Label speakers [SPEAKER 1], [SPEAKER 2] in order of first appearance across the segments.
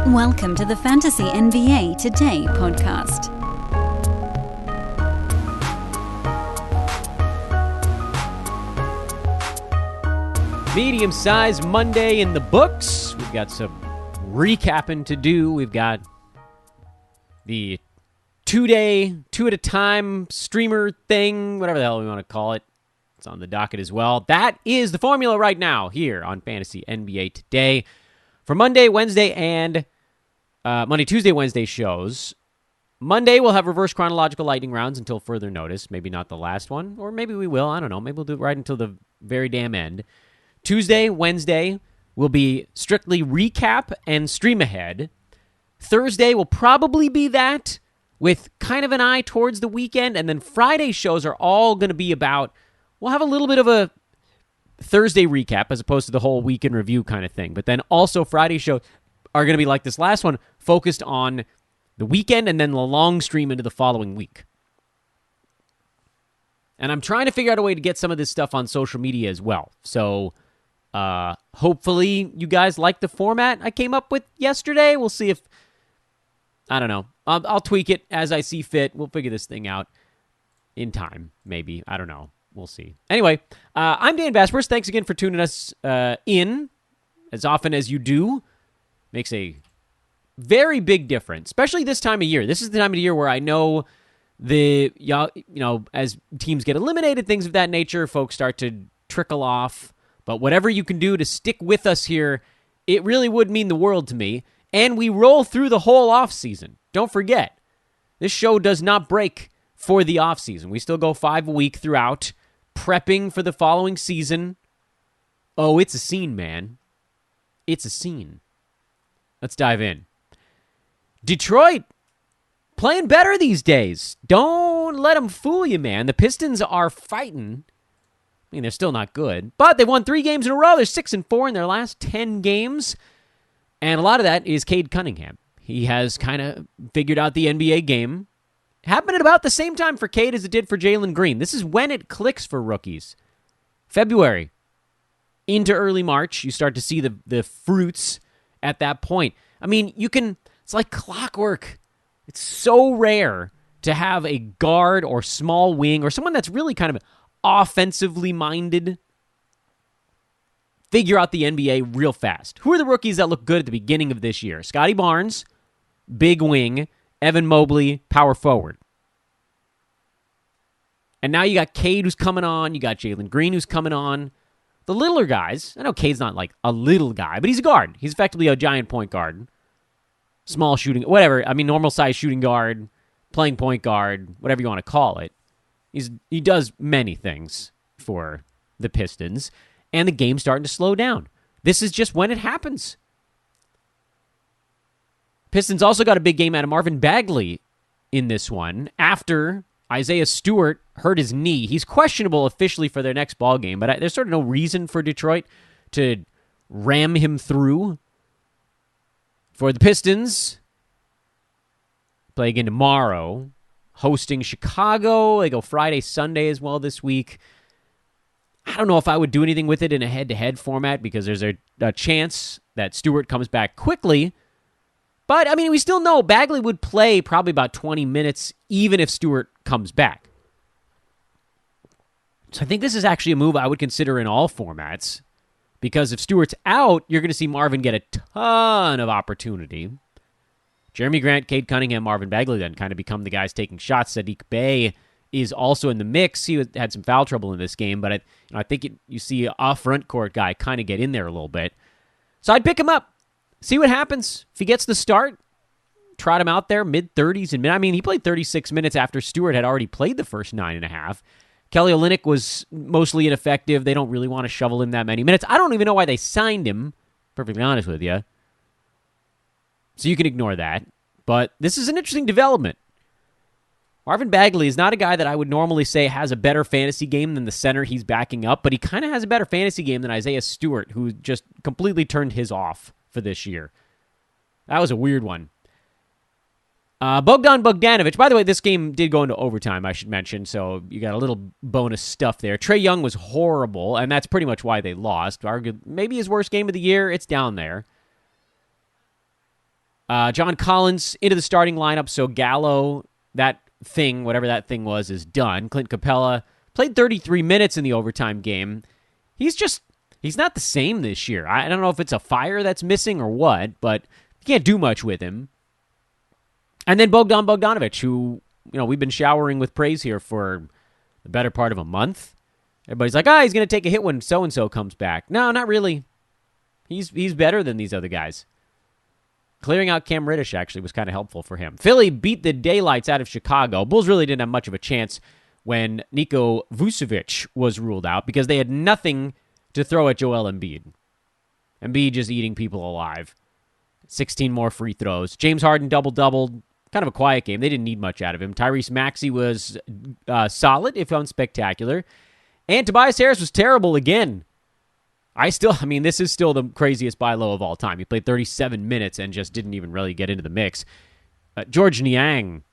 [SPEAKER 1] Welcome to the Fantasy NBA Today podcast.
[SPEAKER 2] Medium-sized Monday in the books. We've got some recapping to do. We've got the two-at-a-time streamer thing, whatever the hell we want to call it. It's on the docket as well. That is the formula right now here on Fantasy NBA Today. For Monday, Wednesday, and Monday, Tuesday, Wednesday shows. Monday, we'll have reverse chronological lightning rounds until further notice. Maybe not the last one, or maybe we will. I don't know. Maybe we'll do it right until the very damn end. Tuesday, Wednesday will be strictly recap and stream ahead. Thursday will probably be that, with kind of an eye towards the weekend. And then Friday shows are all going to be about, we'll have a little bit of a Thursday recap as opposed to the whole week in review kind of thing. But then also Friday shows are going to be like this last one, focused on the weekend and then the long stream into the following week. And I'm trying to figure out a way to get some of this stuff on social media as well. So hopefully you guys like the format I came up with yesterday. We'll see if, I don't know. I'll tweak it as I see fit. We'll figure this thing out in time, maybe. I don't know. We'll see. Anyway, I'm Dan Vespers. Thanks again for tuning us in as often as you do. Makes a very big difference, especially this time of year. This is the time of the year where I know as teams get eliminated, things of that nature, folks start to trickle off. But whatever you can do to stick with us here, it really would mean the world to me. And we roll through the whole offseason. Don't forget, this show does not break for the offseason. We still go 5 a week throughout, prepping for the following season. Oh, it's a scene, man. It's a scene. Let's dive in. Detroit, playing better these days. Don't let them fool you, man. The Pistons are fighting. I mean, they're still not good, but they won 3 games in a row. They're 6-4 in their last 10 games, and a lot of that is Kade Cunningham. He has kind of figured out the NBA game. Happened at about the same time for Kade as it did for Jalen Greene. This is when it clicks for rookies. February into early March, you start to see the fruits at that point. I mean, it's like clockwork. It's so rare to have a guard or small wing or someone that's really kind of offensively minded figure out the NBA real fast. Who are the rookies that look good at the beginning of this year? Scotty Barnes, big wing. Evan Mobley, power forward. And now you got Kade who's coming on. You got Jalen Greene who's coming on. The littler guys, I know Cade's not like a little guy, but he's a guard. He's effectively a giant point guard. Small shooting, whatever. I mean, normal size shooting guard, playing point guard, whatever you want to call it. He does many things for the Pistons, and the game's starting to slow down. This is just when it happens. Pistons also got a big game out of Marvin Bagley in this one after Isaiah Stewart hurt his knee. He's questionable officially for their next ball game, but there's sort of no reason for Detroit to ram him through. For the Pistons, play again tomorrow, hosting Chicago. They go Friday, Sunday as well this week. I don't know if I would do anything with it in a head-to-head format because there's a chance that Stewart comes back quickly. But, I mean, we still know Bagley would play probably about 20 minutes even if Stewart comes back. So I think this is actually a move I would consider in all formats because if Stewart's out, you're going to see Marvin get a ton of opportunity. Jeremy Grant, Kade Cunningham, Marvin Bagley then kind of become the guys taking shots. Sadiq Bey is also in the mix. He had some foul trouble in this game, but I think you see a front court guy kind of get in there a little bit. So I'd pick him up. See what happens. If he gets the start, trot him out there, mid-30s. And I mean, he played 36 minutes after Stewart had already played the first 9.5. Kelly Olynyk was mostly ineffective. They don't really want to shovel him that many minutes. I don't even know why they signed him, perfectly honest with you. So you can ignore that. But this is an interesting development. Marvin Bagley is not a guy that I would normally say has a better fantasy game than the center he's backing up, but he kind of has a better fantasy game than Isaiah Stewart, who just completely turned his off for this year. That was a weird one. Bogdan Bogdanovic. By the way, this game did go into overtime, I should mention, so you got a little bonus stuff there. Trae Young was horrible, and that's pretty much why they lost. Maybe his worst game of the year. It's down there. John Collins into the starting lineup, so Gallo, whatever that thing was, is done. Clint Capella played 33 minutes in the overtime game. He's not the same this year. I don't know if it's a fire that's missing or what, but you can't do much with him. And then Bogdan Bogdanovich, who, we've been showering with praise here for the better part of a month. Everybody's like, he's going to take a hit when so-and-so comes back. No, not really. He's better than these other guys. Clearing out Cam Reddish actually was kind of helpful for him. Philly beat the daylights out of Chicago. Bulls really didn't have much of a chance when Niko Vucevic was ruled out because they had nothing to throw at Joel Embiid. Embiid just eating people alive. 16 more free throws. James Harden double-doubled. Kind of a quiet game. They didn't need much out of him. Tyrese Maxey was solid, if unspectacular. And Tobias Harris was terrible again. This is still the craziest buy low of all time. He played 37 minutes and just didn't even really get into the mix. George Niang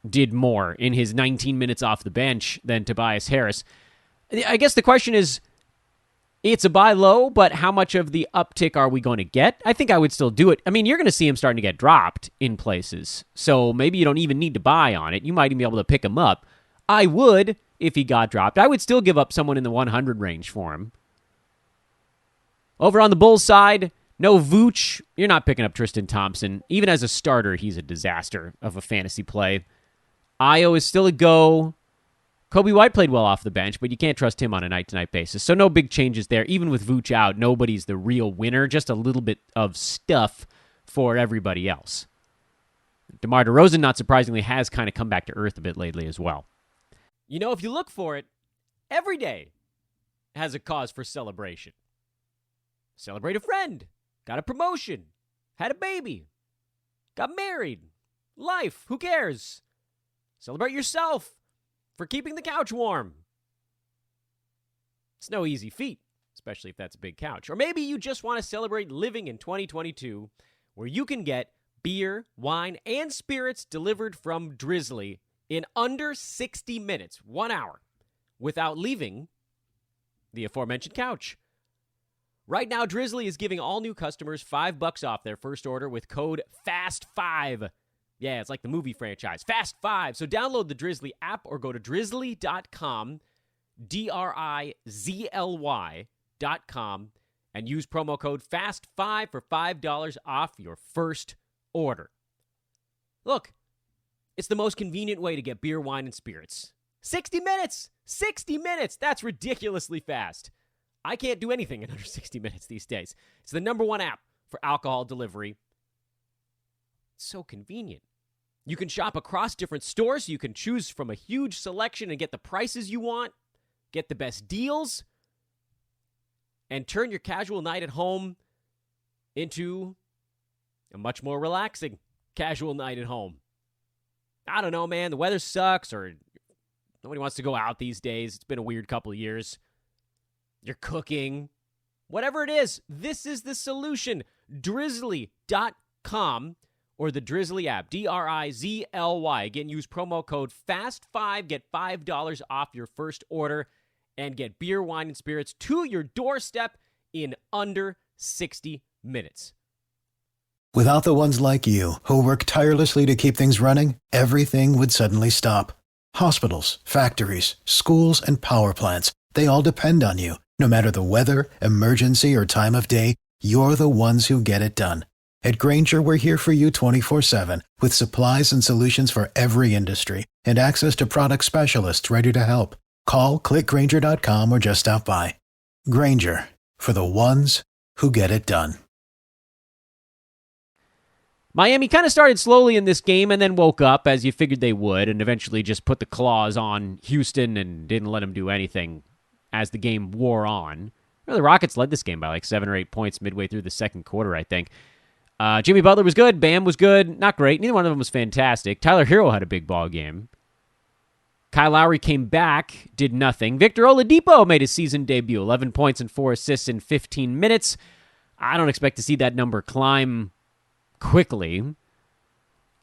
[SPEAKER 2] did more in his 19 minutes off the bench than Tobias Harris. I guess the question is, it's a buy low, but how much of the uptick are we going to get? I think I would still do it. You're going to see him starting to get dropped in places, so maybe you don't even need to buy on it. You might even be able to pick him up. I would if he got dropped. I would still give up someone in the 100 range for him. Over on the Bulls side, no Vooch. You're not picking up Tristan Thompson. Even as a starter, he's a disaster of a fantasy play. Ayo is still a go. Kobe White played well off the bench, but you can't trust him on a night-to-night basis. So no big changes there. Even with Vooch out, nobody's the real winner. Just a little bit of stuff for everybody else. DeMar DeRozan, not surprisingly, has kind of come back to earth a bit lately as well. If you look for it, every day has a cause for celebration. Celebrate a friend. Got a promotion. Had a baby. Got married. Life. Who cares? Celebrate yourself for keeping the couch warm. It's no easy feat, especially if that's a big couch. Or maybe you just want to celebrate living in 2022, where you can get beer, wine, and spirits delivered from Drizzly in under 60 minutes, 1 hour, without leaving the aforementioned couch. Right now, Drizzly is giving all new customers $5 off their first order with code FAST5. Yeah, it's like the movie franchise, Fast 5. So download the Drizzly app or go to drizzly.com, DRIZLY.com, and use promo code FAST5 for $5 off your first order. Look, it's the most convenient way to get beer, wine, and spirits. 60 minutes! 60 minutes! That's ridiculously fast. I can't do anything in under 60 minutes these days. It's the #1 app for alcohol delivery. It's so convenient. You can shop across different stores. So you can choose from a huge selection and get the prices you want, get the best deals, and turn your casual night at home into a much more relaxing casual night at home. I don't know, man. The weather sucks, or nobody wants to go out these days. It's been a weird couple of years. You're cooking. Whatever it is, this is the solution. Drizzly.com or the Drizzly app. DRIZLY. Again, use promo code FAST5. Get $5 off your first order and get beer, wine, and spirits to your doorstep in under 60 minutes.
[SPEAKER 3] Without the ones like you, who work tirelessly to keep things running, everything would suddenly stop. Hospitals, factories, schools, and power plants, they all depend on you. No matter the weather, emergency, or time of day, you're the ones who get it done. At Grainger, we're here for you 24/7 with supplies and solutions for every industry and access to product specialists ready to help. Call, clickgrainger.com, or just stop by. Grainger, for the ones who get it done.
[SPEAKER 2] Miami kind of started slowly in this game and then woke up, as you figured they would, and eventually just put the claws on Houston and didn't let them do anything as the game wore on. The Rockets led this game by like 7 or 8 points midway through the second quarter, I think. Jimmy Butler was good. Bam was good. Not great. Neither one of them was fantastic. Tyler Hero had a big ball game. Kyle Lowry came back, did nothing. Victor Oladipo made his season debut. 11 points and 4 assists in 15 minutes. I don't expect to see that number climb quickly.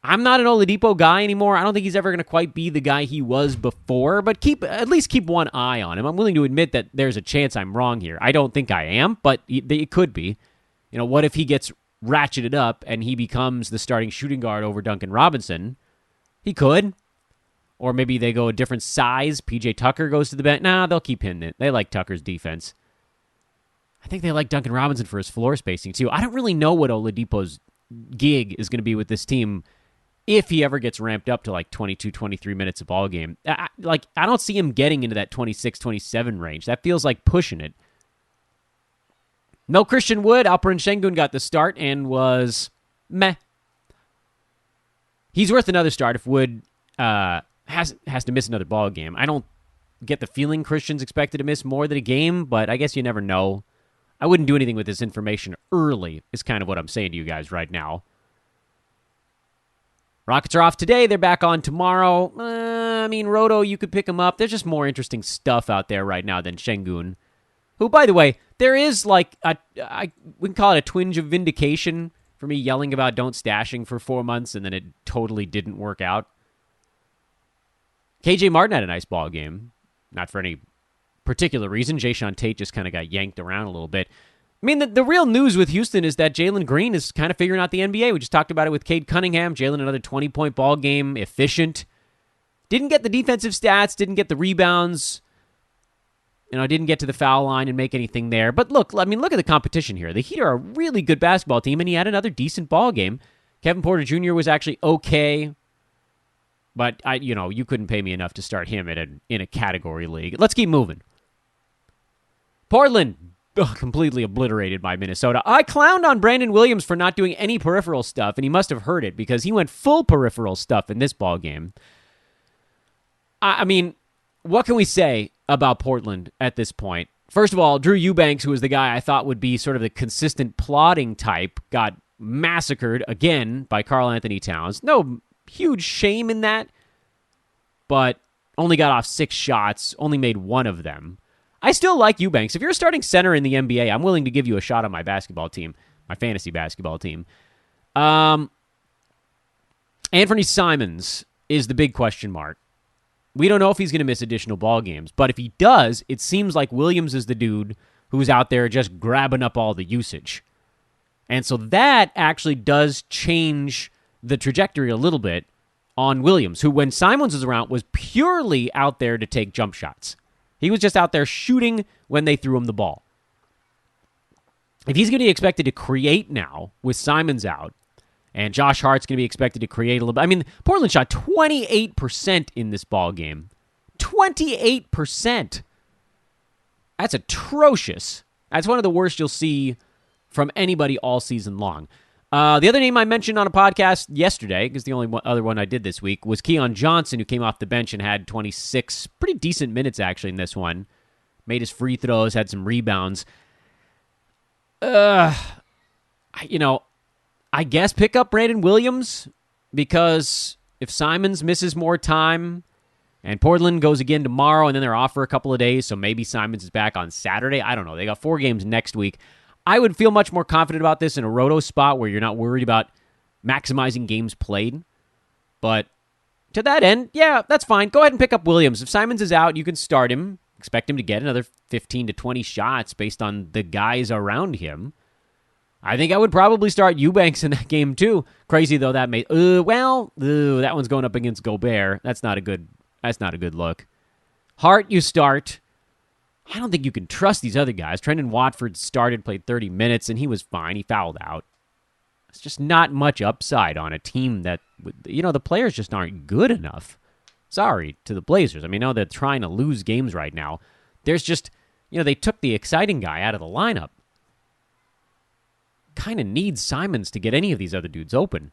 [SPEAKER 2] I'm not an Oladipo guy anymore. I don't think he's ever going to quite be the guy he was before, but at least keep one eye on him. I'm willing to admit that there's a chance I'm wrong here. I don't think I am, but it could be. What if he gets ratchet it up and he becomes the starting shooting guard over Duncan Robinson, he could. Or maybe they go a different size. PJ Tucker goes to the bench. Nah, they'll keep hitting it. They like Tucker's defense. I think they like Duncan Robinson for his floor spacing, too. I don't really know what Oladipo's gig is going to be with this team if he ever gets ramped up to like 22, 23 minutes a ball game. I don't see him getting into that 26, 27 range. That feels like pushing it. No Christian Wood. Alperen Şengün got the start and was meh. He's worth another start if Wood has to miss another ball game. I don't get the feeling Christian's expected to miss more than a game, but I guess you never know. I wouldn't do anything with this information early, is kind of what I'm saying to you guys right now. Rockets are off today. They're back on tomorrow. Roto, you could pick him up. There's just more interesting stuff out there right now than Şengün, who, by the way, there is we can call it a twinge of vindication for me yelling about don't stashing for 4 months, and then it totally didn't work out. KJ Martin had a nice ball game. Not for any particular reason. Jayshawn Tate just kind of got yanked around a little bit. I mean, the real news with Houston is that Jalen Greene is kind of figuring out the NBA. We just talked about it with Kade Cunningham. Jalen, another 20-point ball game, efficient. Didn't get the defensive stats, didn't get the rebounds. Didn't get to the foul line and make anything there. But look at the competition here. The Heat are a really good basketball team, and he had another decent ball game. Kevin Porter Jr. was actually okay. But, you couldn't pay me enough to start him in a category league. Let's keep moving. Portland, completely obliterated by Minnesota. I clowned on Brandon Williams for not doing any peripheral stuff, and he must have heard it because he went full peripheral stuff in this ball game. I mean, what can we say about Portland at this point? First of all, Drew Eubanks, who was the guy I thought would be sort of the consistent plotting type, got massacred again by Karl Anthony Towns. No huge shame in that, but only got off 6 shots, only made 1 of them. I still like Eubanks. If you're a starting center in the NBA, I'm willing to give you a shot on my basketball team, my fantasy basketball team. Anthony Simons is the big question mark. We don't know if he's going to miss additional ball games, but if he does, it seems like Williams is the dude who's out there just grabbing up all the usage. And so that actually does change the trajectory a little bit on Williams, who when Simons was around was purely out there to take jump shots. He was just out there shooting when they threw him the ball. If he's going to be expected to create now with Simons out, and Josh Hart's going to be expected to create a little bit. I mean, Portland shot 28% in this ball game. 28%. That's atrocious. That's one of the worst you'll see from anybody all season long. The other name I mentioned on a podcast yesterday, because the only other one I did this week, was Keon Johnson, who came off the bench and had 26 pretty decent minutes, actually, in this one. Made his free throws, had some rebounds. I guess pick up Brandon Williams, because if Simons misses more time, and Portland goes again tomorrow, and then they're off for a couple of days, so maybe Simons is back on Saturday. I don't know. They got 4 games next week. I would feel much more confident about this in a roto spot where you're not worried about maximizing games played. But to that end, yeah, that's fine. Go ahead and pick up Williams. If Simons is out, you can start him. Expect him to get another 15 to 20 shots based on the guys around him. I think I would probably start Eubanks in that game too. Crazy though that may that one's going up against Gobert. That's not a good look. Hart you start. I don't think you can trust these other guys. Trendon Watford started, played 30 minutes, and he was fine. He fouled out. It's just not much upside on a team that, the players just aren't good enough. Sorry to the Blazers. I mean, I know they're trying to lose games right now. There's just, they took the exciting guy out of the lineup. Kind of needs Simons to get any of these other dudes open.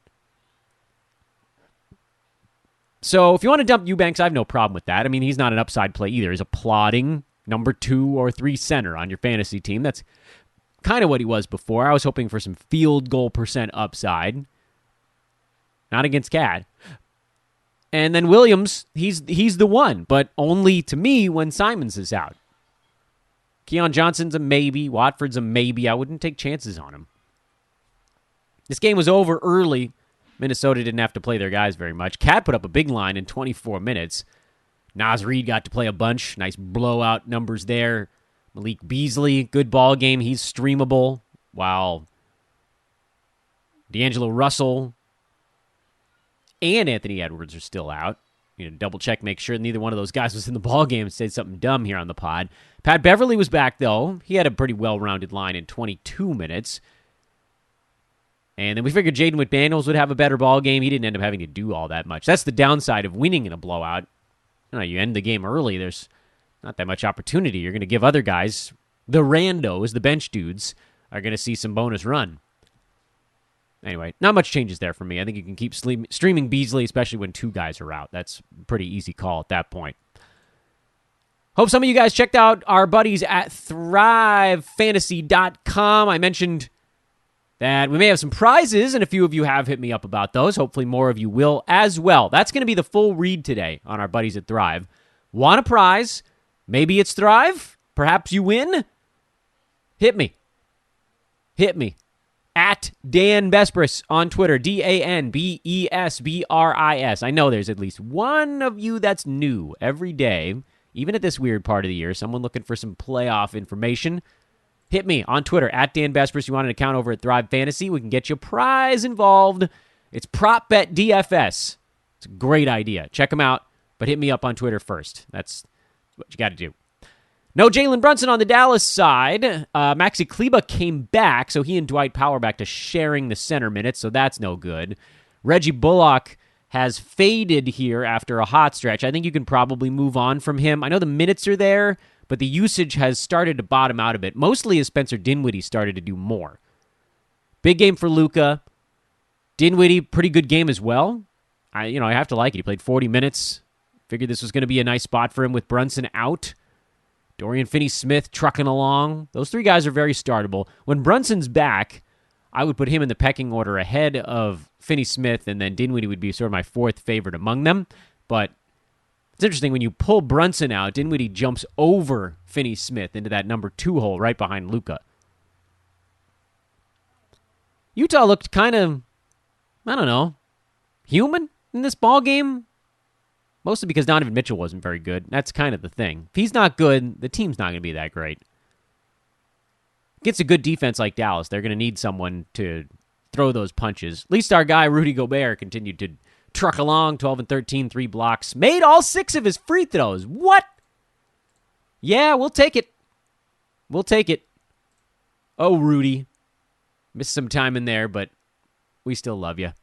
[SPEAKER 2] So if you want to dump Eubanks, I have no problem with that. I mean, he's not an upside play either. He's a plodding number 2 or 3 center on your fantasy team. That's kind of what he was before. I was hoping for some field goal percent upside. Not against Kade. And then Williams, he's the one, but only to me when Simons is out. Keon Johnson's a maybe. Watford's a maybe. I wouldn't take chances on him. This game was over early. Minnesota didn't have to play their guys very much. Kade put up a big line in 24 minutes. Naz Reid got to play a bunch. Nice blowout numbers there. Malik Beasley, good ball game. He's streamable. While D'Angelo Russell and Anthony Edwards are still out. Double check, make sure neither one of those guys was in the ball game and said something dumb here on the pod. Pat Beverly was back, though. He had a pretty well-rounded line in 22 minutes. And then we figured Jaden McDaniels would have a better ball game. He didn't end up having to do all that much. That's the downside of winning in a blowout. You end the game early, there's not that much opportunity. You're going to give other guys, the randos, the bench dudes, are going to see some bonus run. Anyway, not much changes there for me. I think you can keep streaming Beasley, especially when two guys are out. That's a pretty easy call at that point. Hope some of you guys checked out our buddies at ThriveFantasy.com. I mentioned that we may have some prizes, and a few of you have hit me up about those. Hopefully more of you will as well. That's going to be the full read today on our buddies at Thrive. Want a prize? Maybe it's Thrive? Perhaps you win? Hit me. At Dan Besbris on Twitter, DanBesbris. I know there's at least one of you that's new every day, even at this weird part of the year, someone looking for some playoff information. Hit me on Twitter, at Dan Besbris. You want an account over at Thrive Fantasy, we can get you a prize involved. It's Prop Bet DFS. It's a great idea. Check them out, but hit me up on Twitter first. That's what you got to do. No Jalen Brunson on the Dallas side. Maxi Kleba came back, so he and Dwight Powell back to sharing the center minutes, so that's no good. Reggie Bullock has faded here after a hot stretch. I think you can probably move on from him. I know the minutes are there, but the usage has started to bottom out a bit, mostly as Spencer Dinwiddie started to do more. Big game for Luka. Dinwiddie, pretty good game as well. I have to like it. He played 40 minutes. Figured this was going to be a nice spot for him with Brunson out. Dorian Finney-Smith trucking along. Those three guys are very startable. When Brunson's back, I would put him in the pecking order ahead of Finney-Smith, and then Dinwiddie would be sort of my fourth favorite among them. But it's interesting, when you pull Brunson out, Dinwiddie jumps over Finney-Smith into that number 2 hole right behind Luka. Utah looked kind of, human in this ball game. Mostly because Donovan Mitchell wasn't very good. That's kind of the thing. If he's not good, the team's not going to be that great. Against a good defense like Dallas, they're going to need someone to throw those punches. At least our guy, Rudy Gobert, continued to truck along, 12 and 13, 3 blocks. Made all 6 of his free throws. What? Yeah, we'll take it. Oh, Rudy. Missed some time in there, but we still love you.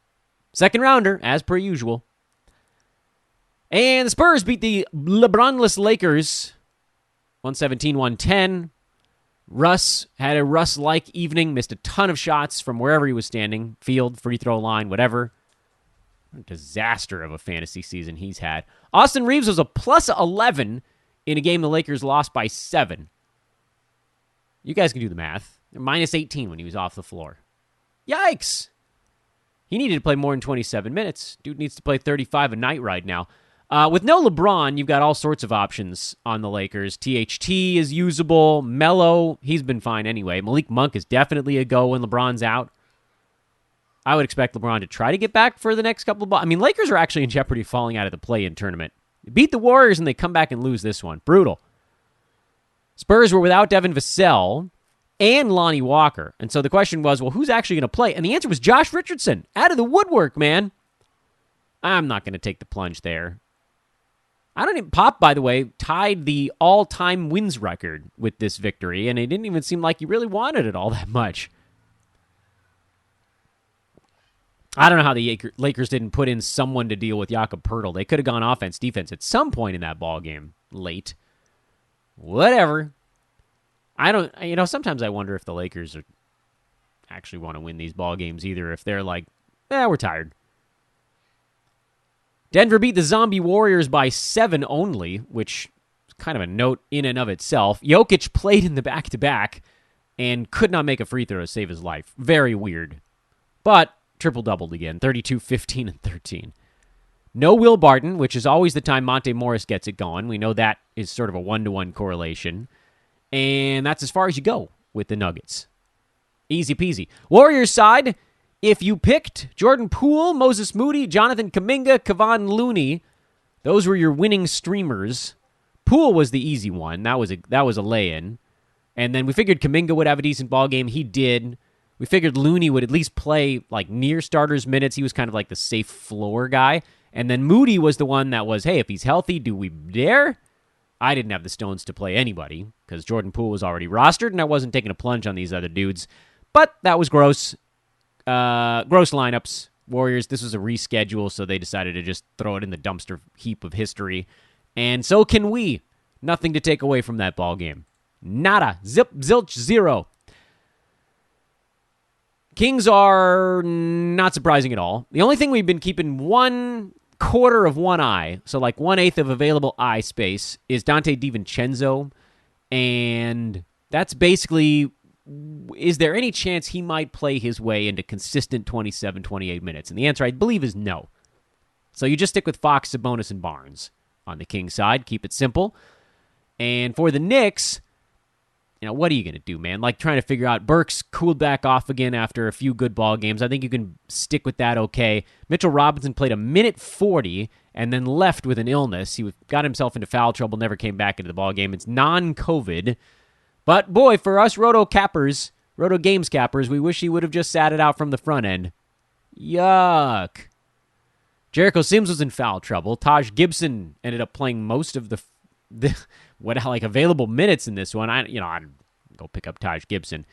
[SPEAKER 2] Second rounder, as per usual. And the Spurs beat the LeBron-less Lakers 117-110. Russ had a Russ-like evening, missed a ton of shots from wherever he was standing, field, free throw line, whatever. What a disaster of a fantasy season he's had. Austin Reeves was a plus 11 in a game the Lakers lost by 7. You guys can do the math. They're minus 18 when he was off the floor. Yikes! He needed to play more than 27 minutes. Dude needs to play 35 a night right now. With no LeBron, you've got all sorts of options on the Lakers. THT is usable. Melo, he's been fine anyway. Malik Monk is definitely a go when LeBron's out. I would expect LeBron to try to get back for the next couple of balls. Lakers are actually in jeopardy of falling out of the play-in tournament. They beat the Warriors and they come back and lose this one. Brutal. Spurs were without Devin Vassell and Lonnie Walker. And so the question was, well, who's actually going to play? And the answer was Josh Richardson. Out of the woodwork, man. I'm not going to take the plunge there. Pop, by the way, tied the all-time wins record with this victory, and it didn't even seem like he really wanted it all that much. I don't know how the Lakers didn't put in someone to deal with Jakob Poeltl. They could have gone offense-defense at some point in that ball game late. Whatever. Sometimes I wonder if the Lakers actually want to win these ball games either, if they're like, we're tired. Denver beat the Zombie Warriors by 7 only, which is kind of a note in and of itself. Jokic played in the back-to-back and could not make a free throw to save his life. Very weird. But triple-doubled again, 32, 15, and 13. No Will Barton, which is always the time Monte Morris gets it going. We know that is sort of a 1-to-1 correlation. And that's as far as you go with the Nuggets. Easy peasy. Warriors side, if you picked Jordan Poole, Moses Moody, Jonathan Kuminga, Kevon Looney, those were your winning streamers. Poole was the easy one. That was a lay-in. And then we figured Kuminga would have a decent ball game. He did. We figured Looney would at least play like near starters minutes. He was kind of like the safe floor guy. And then Moody was the one that was, hey, if he's healthy, do we dare? I didn't have the stones to play anybody because Jordan Poole was already rostered and I wasn't taking a plunge on these other dudes. But that was gross. Gross lineups. Warriors, this was a reschedule, so they decided to just throw it in the dumpster heap of history. And so can we. Nothing to take away from that ball game. Nada. Zip, zilch, zero. Kings are not surprising at all. The only thing we've been keeping 1/4 of one eye, so like 1/8 of available eye space, is Dante DiVincenzo. And that's basically, is there any chance he might play his way into consistent 27, 28 minutes? And the answer, I believe, is no. So you just stick with Fox, Sabonis, and Barnes on the Kings side. Keep it simple. And for the Knicks, what are you going to do, man? Like trying to figure out, Burks cooled back off again after a few good ball games. I think you can stick with that okay. Mitchell Robinson played a minute 40 and then left with an illness. He got himself into foul trouble, never came back into the ball game. It's non-COVID. But boy, for us Roto Games cappers, we wish he would have just sat it out from the front end. Yuck. Jericho Sims was in foul trouble. Taj Gibson ended up playing most of the available minutes in this one. I'd go pick up Taj Gibson.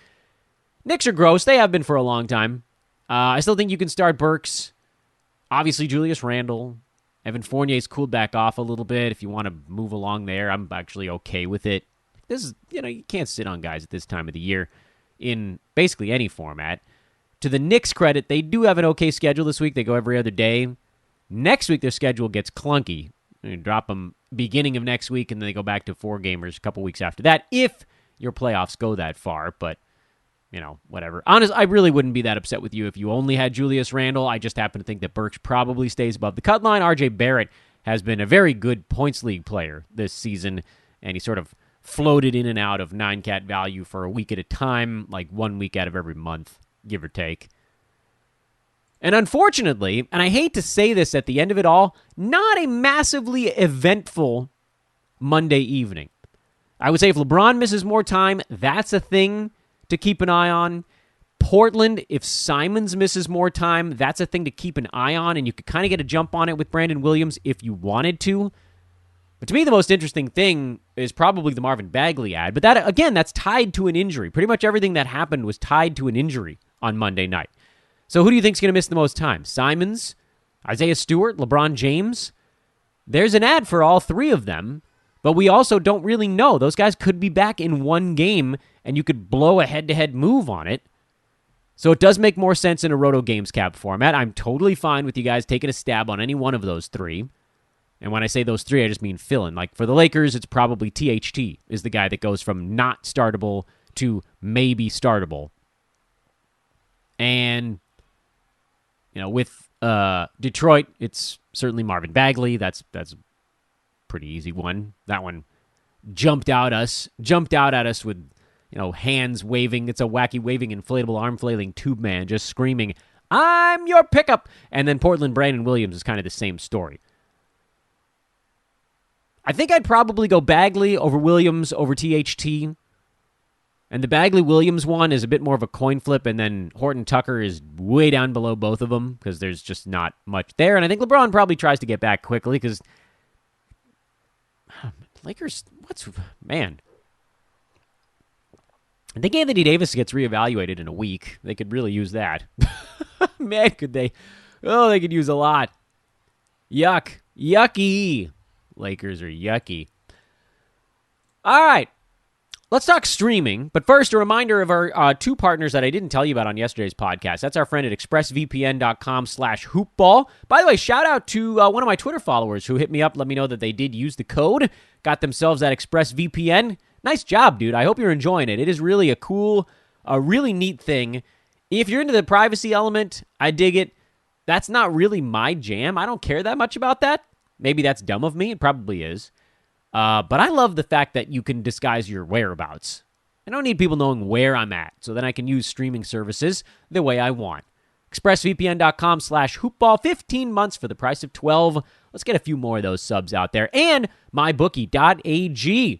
[SPEAKER 2] Knicks are gross. They have been for a long time. I still think you can start Burks. Obviously, Julius Randle. Evan Fournier's cooled back off a little bit. If you want to move along there, I'm actually okay with it. This is, you can't sit on guys at this time of the year in basically any format. To the Knicks' credit, they do have an okay schedule this week. They go every other day. Next week, their schedule gets clunky. You drop them beginning of next week, and then they go back to 4-gamers a couple weeks after that, if your playoffs go that far. But, whatever. Honestly, I really wouldn't be that upset with you if you only had Julius Randle. I just happen to think that Burks probably stays above the cut line. RJ Barrett has been a very good points league player this season, and he sort of floated in and out of 9-cat value for a week at a time, like 1 week out of every month, give or take. And unfortunately, and I hate to say this at the end of it all, not a massively eventful Monday evening. I would say if LeBron misses more time, that's a thing to keep an eye on. Portland, if Simons misses more time, that's a thing to keep an eye on, and you could kind of get a jump on it with Brandon Williams if you wanted to. But to me, the most interesting thing is probably the Marvin Bagley ad. But that, again, that's tied to an injury. Pretty much everything that happened was tied to an injury on Monday night. So who do you think is going to miss the most time? Simons, Isaiah Stewart, LeBron James? There's an ad for all three of them, but we also don't really know. Those guys could be back in one game, and you could blow a head-to-head move on it. So it does make more sense in a Roto Games Cap format. I'm totally fine with you guys taking a stab on any one of those three. And when I say those three, I just mean fill-in. Like for the Lakers, it's probably THT is the guy that goes from not startable to maybe startable. And with Detroit, it's certainly Marvin Bagley. That's a pretty easy one. That one jumped out at us with hands waving. It's a wacky waving inflatable arm flailing tube man just screaming, "I'm your pickup!" And then Portland Brandon Williams is kind of the same story. I think I'd probably go Bagley over Williams over THT. And the Bagley-Williams one is a bit more of a coin flip, and then Horton-Tucker is way down below both of them because there's just not much there. And I think LeBron probably tries to get back quickly because Lakers, man. I think Anthony Davis gets reevaluated in a week. They could really use that. Man, could they. Oh, they could use a lot. Yuck. Yucky. Lakers are yucky. All right. Let's talk streaming, but first, a reminder of our two partners that I didn't tell you about on yesterday's podcast. That's our friend at expressvpn.com/hoopball. By the way, shout out to one of my Twitter followers who hit me up, let me know that they did use the code, got themselves that ExpressVPN. Nice job, dude. I hope you're enjoying it. It is really a really neat thing. If you're into the privacy element, I dig it. That's not really my jam. I don't care that much about that. Maybe that's dumb of me. It probably is. But I love the fact that you can disguise your whereabouts. I don't need people knowing where I'm at, so then I can use streaming services the way I want. ExpressVPN.com/hoopball, 15 months for the price of 12. Let's get a few more of those subs out there. And MyBookie.ag.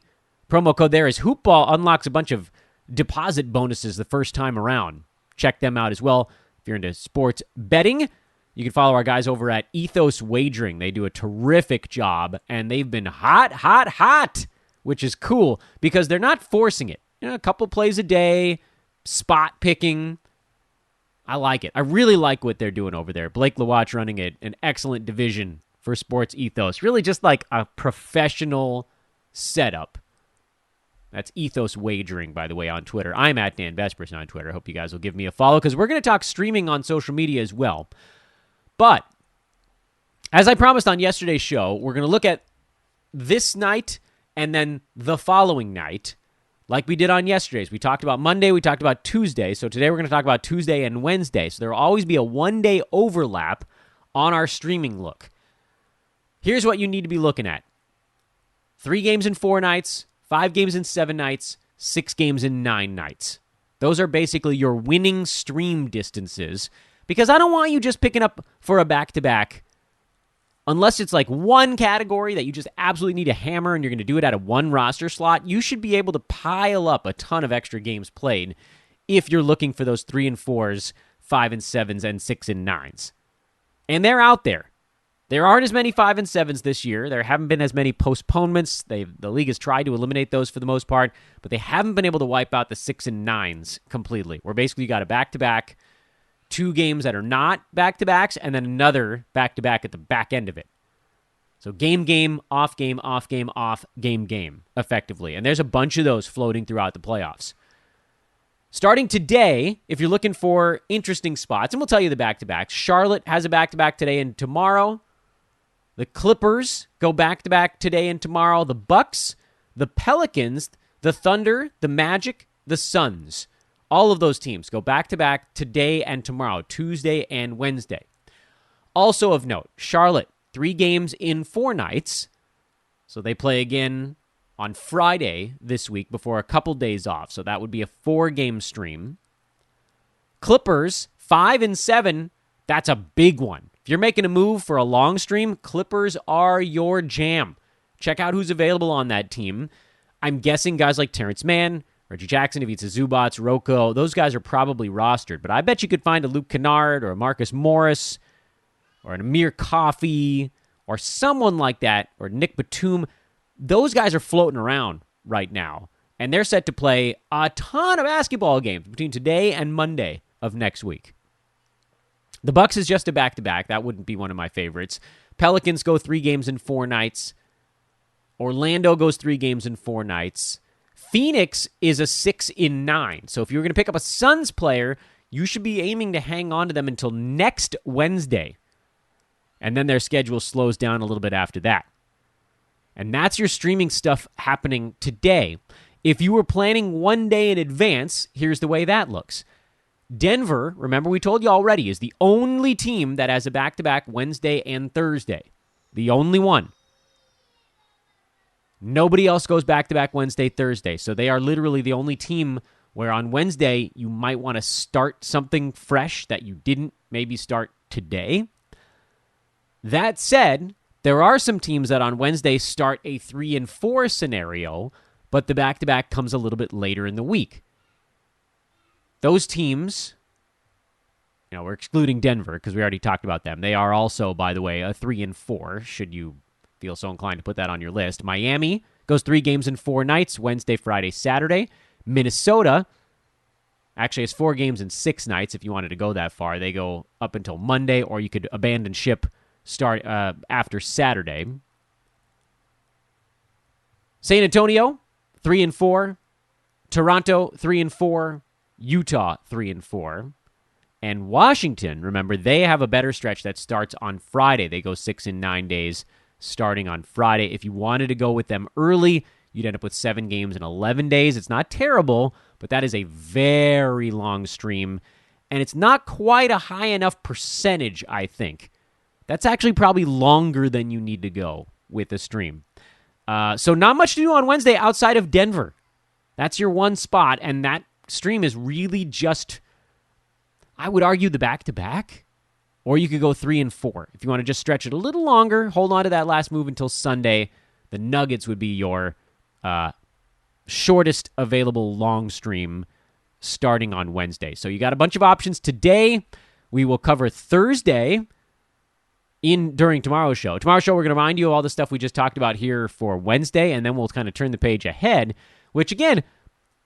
[SPEAKER 2] Promo code there is hoopball. Unlocks a bunch of deposit bonuses the first time around. check them out as well. If you're into sports betting, you can follow our guys over at Ethos Wagering. They do a terrific job, and they've been hot, which is cool because they're not forcing it. A couple plays a day, spot picking. I like it. I really like what they're doing over there. Blake LaWatch running an excellent division for Sports Ethos. Really just like a professional setup. That's Ethos Wagering, by the way, on Twitter. I'm at Dan Vesperson on Twitter. I hope you guys will give me a follow because we're going to talk streaming on social media as well. But as I promised on yesterday's show, we're going to look at this night and then the following night like we did on yesterday's. We talked about Monday, we talked about Tuesday. So today we're going to talk about Tuesday and Wednesday. So there will always be a one-day overlap on our streaming look. Here's what you need to be looking at. 3 games in 4 nights, 5 games in 7 nights, 6 games in 9 nights. Those are basically your winning stream distances because I don't want you just picking up for a back-to-back unless it's like one category that you just absolutely need to hammer and you're going to do it out of one roster slot. You should be able to pile up a ton of extra games played if you're looking for those 3 and 4s, 5 and 7s, and 6 and 9s. And they're out there. There aren't as many 5 and 7s this year. There haven't been as many postponements. The league has tried to eliminate those for the most part, but they haven't been able to wipe out the 6 and 9s completely, where basically you got a back-to-back, 2 games that are not back-to-backs, and then another back-to-back at the back end of it. So game, off, game, effectively. And there's a bunch of those floating throughout the playoffs. Starting today, if you're looking for interesting spots, and we'll tell you the back-to-backs, Charlotte has a back-to-back today and tomorrow. The Clippers go back-to-back today and tomorrow. The Bucks, the Pelicans, the Thunder, the Magic, the Suns. All of those teams go back-to-back today and tomorrow, Tuesday and Wednesday. Also of note, Charlotte, 3 games in 4 nights. So they play again on Friday this week before a couple days off. So that would be a 4-game stream. Clippers, 5 and 7. That's a big one. If you're making a move for a long stream, Clippers are your jam. Check out who's available on that team. I'm guessing guys like Terrence Mann, Reggie Jackson, Ivica Zubats, Rocco, those guys are probably rostered. But I bet you could find a Luke Kennard or a Marcus Morris or an Amir Coffey or someone like that, or Nick Batum. Those guys are floating around right now. And they're set to play a ton of basketball games between today and Monday of next week. The Bucks is just a back-to-back. That wouldn't be one of my favorites. Pelicans go 3 games in 4 nights. Orlando goes 3 games in 4 nights. Phoenix is a 6 in 9. So if you're going to pick up a Suns player, you should be aiming to hang on to them until next Wednesday. And then their schedule slows down a little bit after that. And that's your streaming stuff happening today. If you were planning one day in advance, here's the way that looks. Denver, remember we told you already, is the only team that has a back-to-back Wednesday and Thursday. The only one. Nobody else goes back-to-back Wednesday, Thursday. So they are literally the only team where on Wednesday you might want to start something fresh that you didn't maybe start today. That said, there are some teams that on Wednesday start a 3 and 4 scenario, but the back-to-back comes a little bit later in the week. Those teams, we're excluding Denver because we already talked about them. They are also, by the way, a 3 and 4, should you feel so inclined to put that on your list. Miami goes 3 games in 4 nights, Wednesday, Friday, Saturday. Minnesota actually has 4 games in 6 nights if you wanted to go that far. They go up until Monday, or you could abandon ship start after Saturday. San Antonio, 3 and 4. Toronto, 3 and 4. Utah, 3 and 4. And Washington, remember, they have a better stretch that starts on Friday. They go 6 and 9 days starting on Friday. If you wanted to go with them early, you'd end up with 7 games in 11 days. It's not terrible, but that is a very long stream. And it's not quite a high enough percentage, I think. That's actually probably longer than you need to go with the stream. So not much to do on Wednesday outside of Denver. That's your one spot, and that stream is really just, I would argue, the back-to-back. Or you could go 3 and 4. If you want to just stretch it a little longer, hold on to that last move until Sunday. The Nuggets would be your shortest available long stream starting on Wednesday. So you got a bunch of options today. We will cover Thursday during tomorrow's show. Tomorrow's show, we're going to remind you of all the stuff we just talked about here for Wednesday, and then we'll kind of turn the page ahead, which again,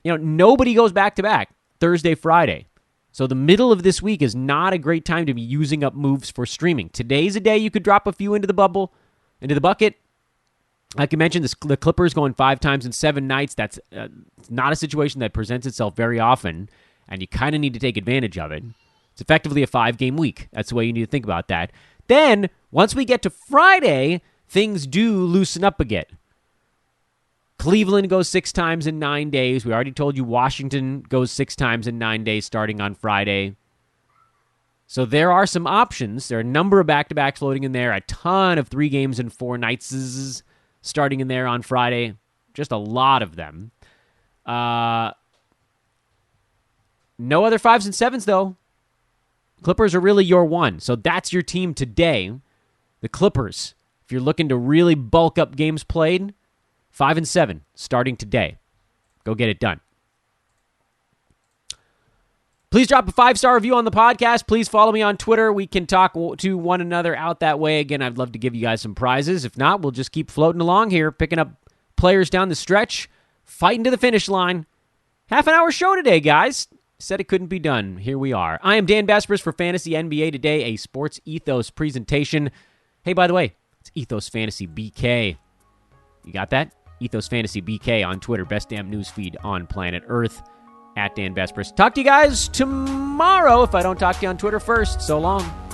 [SPEAKER 2] nobody goes back-to-back Thursday, Friday. So the middle of this week is not a great time to be using up moves for streaming. Today's a day you could drop a few into the bucket. Like you mentioned, the Clippers going 5 times in 7 nights. That's not a situation that presents itself very often, and you kind of need to take advantage of it. It's effectively a 5-game week. That's the way you need to think about that. Then, once we get to Friday, things do loosen up again. Cleveland goes 6 times in 9 days. We already told you Washington goes 6 times in 9 days starting on Friday. So there are some options. There are a number of back-to-backs floating in there. A ton of 3 games in 4 nights starting in there on Friday. Just a lot of them. No other 5s and 7s, though. Clippers are really your one. So that's your team today. The Clippers, if you're looking to really bulk up games played, 5 and 7 starting today. Go get it done. Please drop a 5-star review on the podcast. Please follow me on Twitter. We can talk to one another out that way. Again, I'd love to give you guys some prizes. If not, we'll just keep floating along here, picking up players down the stretch, fighting to the finish line. Half an hour show today, guys. Said it couldn't be done. Here we are. I am Dan Vespers for Fantasy NBA Today, a Sports Ethos presentation. Hey, by the way, it's Ethos Fantasy BK. You got that? Ethos Fantasy BK on Twitter. Best damn news feed on planet Earth. At Dan Vespers. Talk to you guys tomorrow if I don't talk to you on Twitter first. So long.